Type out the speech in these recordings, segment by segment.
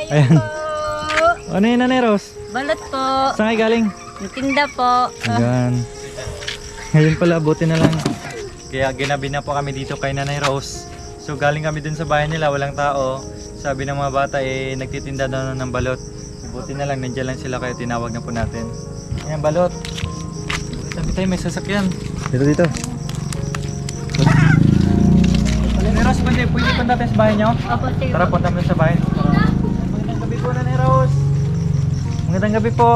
Ayan. Ano yun, Nanay Rose? Balot po. Saan kayo galing? Tinda po. Ayan. Ngayon pala, buti na lang. Kaya ginabi na po kami dito kay Nanay Rose. So galing kami dun sa bahay nila, walang tao. Sabi ng mga bata nagtitinda daw ng balot. Buti na lang, nandiyan lang sila kaya tinawag na po natin. Ayan, balot. Sabi tayo, may sasakyan. Dito. Nanay Rose, pwede pa natin sa bahay nyo? Opo, sige. Tara, punta mo sa bahay. Magandang gabi po, Nanay Rose. Magandang gabi po.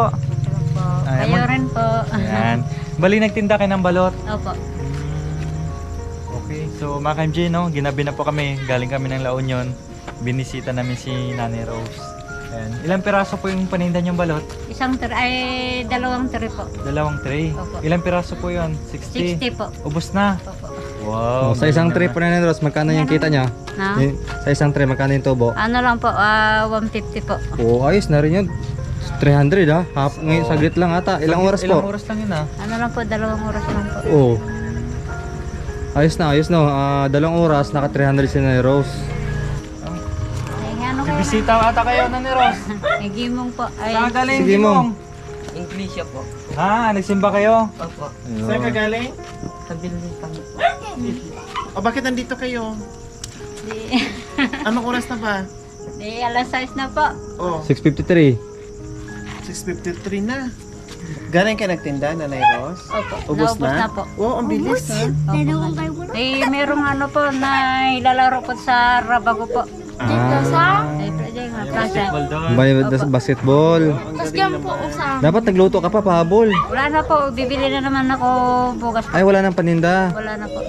Ay, Kayo rin po. Ayan. Bali, nagtinda kayo ng balot. Opo. Okay, so mga ka-MJ, no, ginabi na po kami. Galing kami ng La Union. Binisita namin si Nanay Rose. Ayan. Ilang piraso po yung paninda niyong balot? Dalawang tray po. 2 tray. Opo. Ilang piraso po yun? 60? 60 po. Ubus na. Opo. Wow. Sa isang tray po na Rose, magkano yung kita niya? Na? Sa isang tray, magkano yung tubo? Ano lang po, 150 po. Oo, ayos na rin yun. 300 ha? Ngayon, saglit lang ata. Ilang oras Ilang po? oras lang yun ah. Ano lang po, 2 oras lang po. Oo. Ayos na. 2 oras, naka 300 si Nanay Rose. Ay, ano kayo? Bibisita ata kayo, Nanay Rose. May gimong po. Ay, Saan galing? Sige, Mong. Iglesia po. Ha, nagsimba kayo? Opo. Saan ka galing? Sa building kami. O bakit nandito kayo? di, Anong oras na ba? di alas 6 na po. Oh, 6:53. 6:53 na. Galing ka nagtinda, Nanay Rose? Opo. Ubus Naubos na? na po. Oo, ang bilis ha. Opo. Eh, merong ano po na ilalaro po sa Rabago po. Ah, Ay, pwede nga, plaza. Basketball doon. basketball. Ang galing naman. Dapat nagluto ka pa, pahabol. Wala na po, bibili na naman ako bukas po. Ay, wala nang paninda. Wala na po.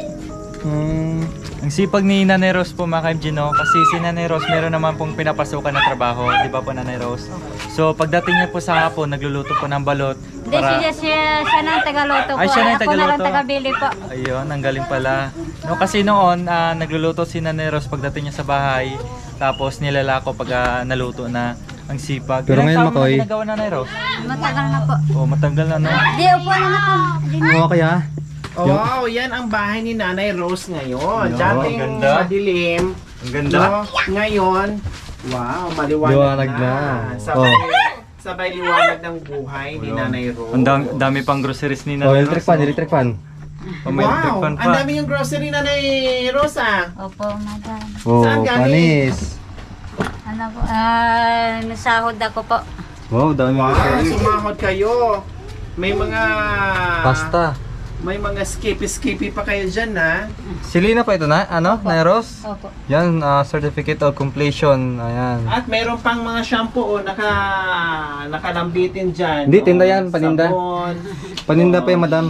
Ang sipag ni Nanay Rose po, mga ka-MJ, no? Kasi si Nanay Rose meron naman pong pinapasukan na trabaho, di ba po, Nanay Rose? So pagdating niya po sa hapon, nagluluto po ng balot. Hindi, siya na ang tagaluto po. Ay, siya na yung Ako na lang tagaluto. tagabili po. Ayun, ang galing pala. No, kasi noon, nagluluto si Nanay Rose pagdating niya sa bahay. Tapos nilalako pag naluto na. Ang sipag. Pero Ilang ngayon, taon na Makoy? ginagawa Nanay Rose? Matagal na po. Oh, matagal na, no? Di, upo na ako. Oo, kaya? Oh, wow, yan ang bahay ni Nanay Rose ngayon. Yo, Dating ang ganda. madilim. Ang ganda. No? Ngayon, wow, maliwanag Liwanag na. Sabay, Oh. sabay liwanag ng buhay ni Nanay Rose. Ang dami pang groceries ni Oh, Nanay electric Rose. fan, electric fan. Oh, may electric Wow, fan ang pa. dami yung grocery Nanay Rose ah. Opo, madam. Oh, Saan galing? panis. Ano po, nasahod ako po. Wow, dami Wow, sumahod kayo. May mga Pasta. May mga skippy pa kayo dyan ha. Silina pa ito na, ano? Nanay Rose? Opo. Yan, certificate of completion. Ayan. At mayroon pang mga shampoo nakalambitin dyan. Hindi, tinda yan, paninda. Sabon. Paninda pa yung madam.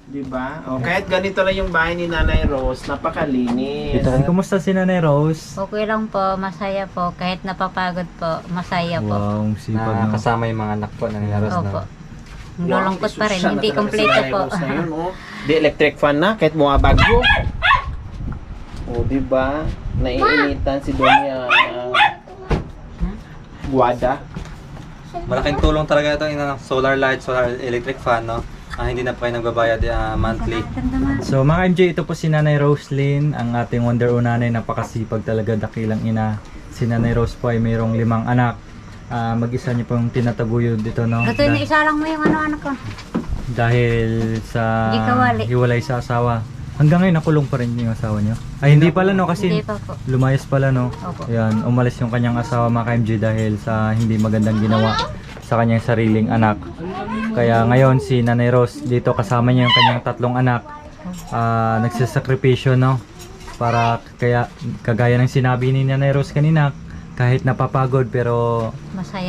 Diba? O, kahit ganito lang yung bahay ni Nanay Rose, napakalinis. Ito. Kumusta si Nanay Rose? Okay lang po, masaya po. Kahit napapagod po, masaya po. Wow, ang sipag Na no? kasama yung mga anak po ng Nanay Rose Opo. na. Lulungkot pa rin, Isusya na hindi talaga kompleto si Nanay po. Rose na yun, oh. Di electric fan na, kahit bumabagyo. O, diba? Naiinitan si Doña Guada. Malaking tulong talaga ito yung solar light, solar electric fan, no? Hindi na pa kayo nagbabayad monthly. So mga MJ, ito po si Nanay Roslyn, ang ating Wonder Unanay, napakasipag talaga, dakilang ina. Si Nanay Rose po ay mayroong 5 anak. Mag-isa niyo pong tinataguyod dito, no? Ito yung isa lang mo yung ano-ano ko. Dahil sa Hindi kawali. hiwalay sa asawa. Hanggang ngayon nakulong pa rin yung asawa niyo. Ay hindi pala, no? Kasi Hindi pa po. lumayas pala, no? Opo. Ayan, umalis yung kanyang asawa, mga MJ, dahil sa hindi magandang ginawa sa kanyang sariling anak. Kaya ngayon si Nanay Rose dito, kasama niya yung kanyang 3 anak. Nagsasakripisyo, no? Para kaya kagaya ng sinabi ni Nanay Rose kanina, kahit napapagod pero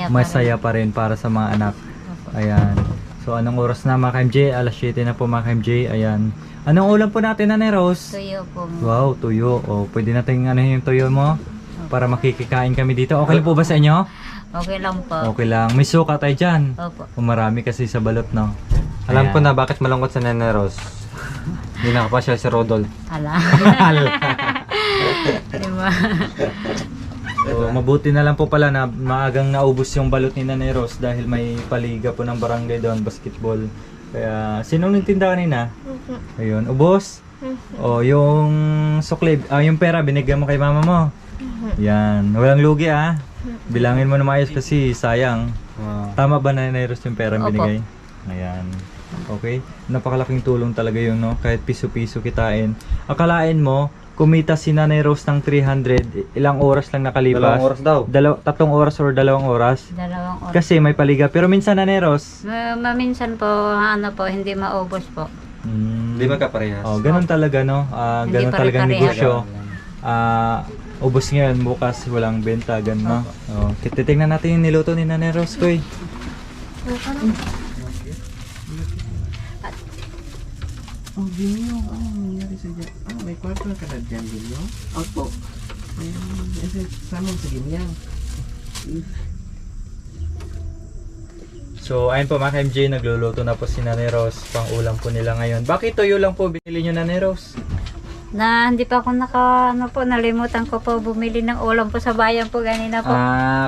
masaya pa rin para sa mga anak. Opo. Ayan. So anong oras na, mga MJ? Alas 7 na po, mga MJ. Ayan. Anong ulam po natin, Nanay Rose? Tuyo po. Wow, tuyo. O, pwede natin ano yung tuyo mo para makikikain kami dito. Okay lang po ba sa inyo? Okay lang po. Okay lang. May suka tayo dyan. Opo. Marami kasi sa balot, no? Alam ko Ayan. na bakit malungkot sa Nanay Rose. Hindi nakapasya si Rodol. Ala. Diba? So, mabuti na lang po pala na maagang naubos yung balot ni Nanay Rose dahil may paliga po ng barangay doon, basketball. Kaya, sinong nagtinda kanina? Ayun, ubos? O, yung sukli, yung pera, binigyan mo kay mama mo? Yan, walang lugi ah. Bilangin mo na maayos kasi sayang. Oo. Tama ba Nanay Rose yung pera Opo. binigay? Ayan. Okay. Napakalaking tulong talaga yun, no? Kahit piso-piso kitain. Akalain mo, kumita si Nanay Rose ng 300, ilang oras lang nakalipas. 2 oras daw. 3 oras or 2 oras. 2 oras. Kasi may paliga. Pero minsan Nanay Rose, Maminsan po, hindi maubos po. Hindi magkaparehas. oh, ganun talaga, no? Hindi Ganun pa talaga rin negosyo. Ubos ngayon, bukas walang benta, ganun, no? Oh, titingnan natin yung niluto ni Nanay Rose, koy. Oh, Binyo. Ano nangyari sa dyan? Ah, may kwarto na ka na dyan, Binyo? Opo. Ayun. Kasi sama sa ginyang. So, ayun po mga MJ, nagluluto na po si Nanay Rose. Pang ulam po nila ngayon. Bakit toyo lang po binili nyo Nanay Rose? Na hindi pa ako nalimutan ko po bumili ng ulam po sa bayan po ganina po.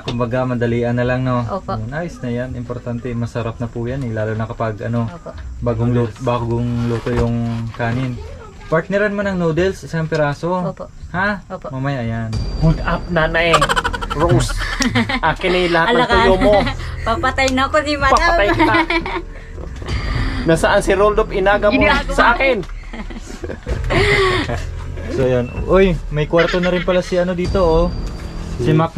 Kumbaga madalian na lang, no? Opo. Oh, nice na yan. Importante, masarap na po yan. Lalo na kapag Opo. bagong luto yung kanin. Partneran mo ng noodles, isang piraso. Opo. Ha? Opo. Mamaya yan. Hold up, Nanay. Rose. Akin na yung lahat ng Ala ka. tuyo mo. Papatay na ako ni Madam. Papatay kita. Nasaan si Roldop? Inaga mo Ginagawa sa ko. akin. So yan. Uy, may kwarto na rin pala si ano dito, oh. Si Mac.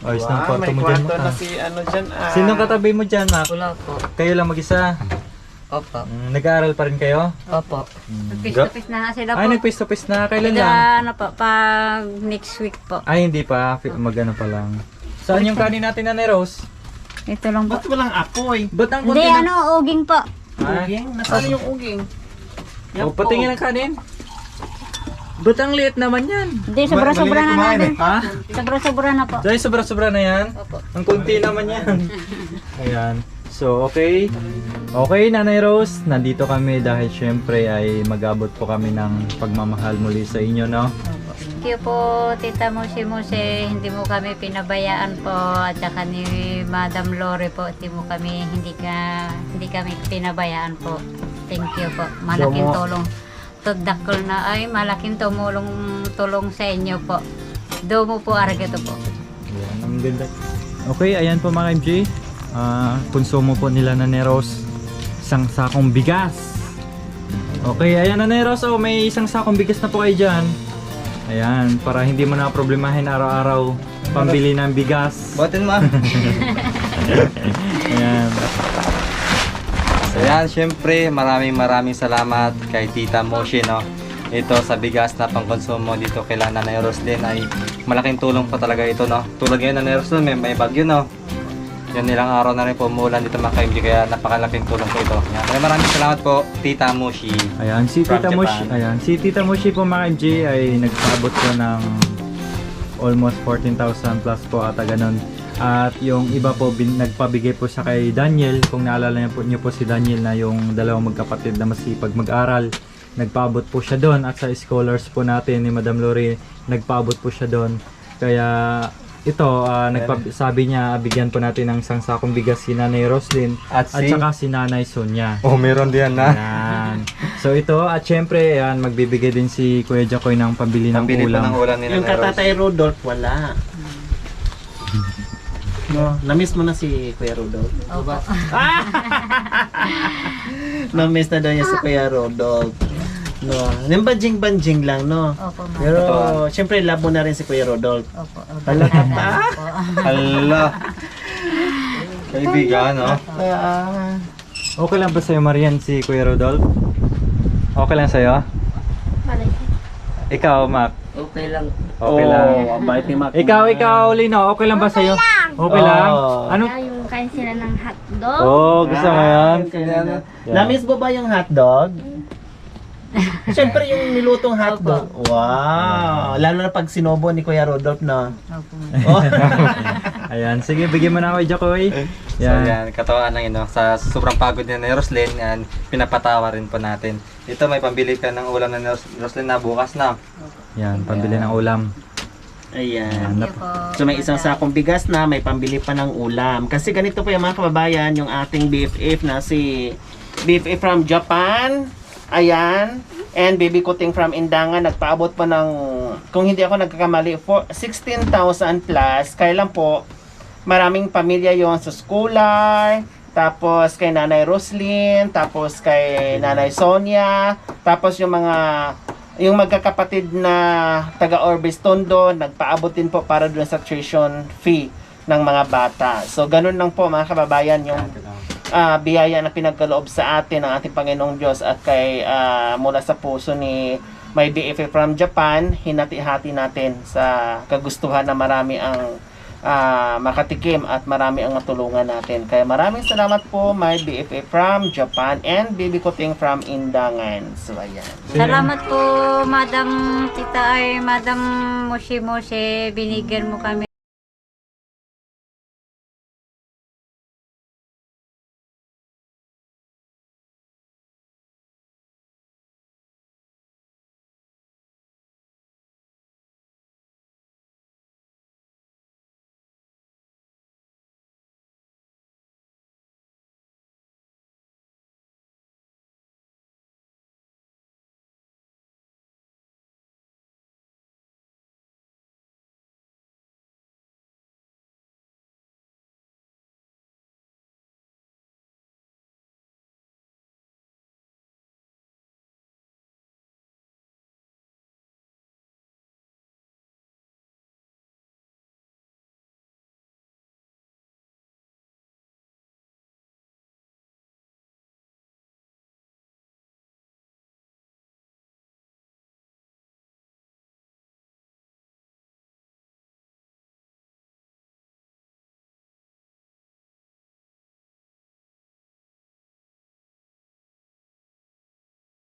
Ayos ng kwarto may mo dyan, kwarto Mac. na si ano dyan. Sinong katabi mo dyan, Mac? Wala po. Kayo lang mag-isa. Opo. Nag-aaral pa rin kayo? Opo. Nagpis-tapis na sila po. Ay, nag-face-to-face na. Kailan Ida, lang? pag next week po. Ay, hindi pa. Mag-ano pa lang. Saan yung kanin natin, Nanay Rose? Ito lang po. Ba't walang apoy? Ba't ang Hindi, konti na... uging po. Uging? Nasaan yung uging? O, patingin ang kanin. Ba't ang liit naman yan? Hindi, sobra-sobra na natin. Ha? Sobra-sobra na po. Dahil sobra-sobra na yan? Opo. Ang kunti naman yan. Ayan. So, okay. Okay, Nanay Rose. Nandito kami dahil syempre ay mag-abot po kami ng pagmamahal muli sa inyo, no? Thank you po, Tita Musi. Hindi mo kami pinabayaan po. At saka ni Madam Lore po, hindi kami pinabayaan po. Thank you po. Malaking tulong. Tudakol na ay malaking tulong sa inyo po. Domo po arigato po. Ayan, ang ganda. Okay, ayan po mga MJ. Konsumo po nila Nanay Rose. Isang sakong bigas. Okay, ayan Nanay Rose. Oh, may isang sakong bigas na po kayo dyan. Ayan, para hindi mo na problemahin araw-araw pambili ng bigas. Buhatin mo. Ayan. So yan, syempre maraming salamat kay Tita Moshi, no. Ito sa bigas na pangkonsumo dito kay Nanay Roslyn ay malaking tulong pa talaga ito, no. Tulad ngayon Nanay Roslyn, may bagyo, no. Yan, nilang araw na rin po umulan dito mga ka-MJ, kaya napakalaking tulong po ito. Yan. Maraming salamat po Tita Moshi. Ayan, si From Tita Moshi, Japan. ayan, si Tita Moshi po mga MJ ay nagpaabot ko ng almost 14,000 plus po ata ganun. At yung iba po nagpabigay po sa kay Daniel, kung naalala niyo po si Daniel na yung dalawang magkapatid na masipag mag-aral, nagpaabot po siya doon. At sa scholars po natin ni Madam Lori, nagpaabot po siya doon. Kaya ito, sabi niya, bigyan po natin ng isang sakong bigas si Nanay Roslyn at saka si Nanay Sonia. Oh, meron din na. Yan. So ito, at syempre, yan, magbibigay din si Kuya Jacoy ng pambili ng Pambili po ulam. ng ulam ni Yung Nanay Rose. katatay Rodolph, wala. No, na-miss mo na si Kuya Rodolph. Opo. Na-miss na daw niya si Kuya Rodolph. No, yung banjing lang, no. Opo, ma'am. Pero, syempre, love mo na rin si Kuya Rodolph. Opo. Talaga ba? Hala. Kaibigan, no. Okay lang ba sa'yo, Marian, si Kuya Rodolph? Okay lang sa'yo? Ikaw, Mac? Okay lang. Okay lang. Ang bait ni Mac. Ikaw, Lino, okay lang ba sa'yo? Okay lang. Ano? Yung kain sila ng hotdog. Oh, gusto mo yan? Yeah. Na-miss mo ba yung hotdog? Siyempre yung nilutong hotdog. Wow! Lalo na pag sinobo ni Kuya Rodolph, no? Opo. Oh. Ayan, sige, bigyan mo na ako, Jacoy. So yan, katawan lang yun, no? Sa sobrang pagod ni Roslyn, yan, pinapatawa rin po natin. Ito, may pambili ka ng ulam na Roslyn na bukas na. Yan, pambili ng ulam. Ayan. Thank you po. So may isang sakong bigas na, may pambili pa ng ulam. Kasi ganito po yung mga kababayan, yung ating BFF na si BFF from Japan. Ayan. And Baby Kuting from Indangan, nagpaabot pa ng kung hindi ako nagkakamali, 16,000 plus. Kaya lang po, maraming pamilya yon sa schooler, tapos kay Nanay Roslyn, tapos kay Nanay Sonia, tapos yung magkakapatid na taga Orbis Tondo, nagpaabot din po para doon sa tuition fee ng mga bata. So, ganun lang po mga kababayan yung biyaya na pinagkaloob sa atin ng ating Panginoong Diyos at kay mula sa puso ni My BFF from Japan, hinati-hati natin sa kagustuhan na marami ang makatikim at marami ang matulungan natin. Kaya maraming salamat po My BFF from Japan and Bibi Kuting from Indangan. So, ayan. Salamat po, Madam Tita ay Madam Moshi Moshi. Binigyan mo kami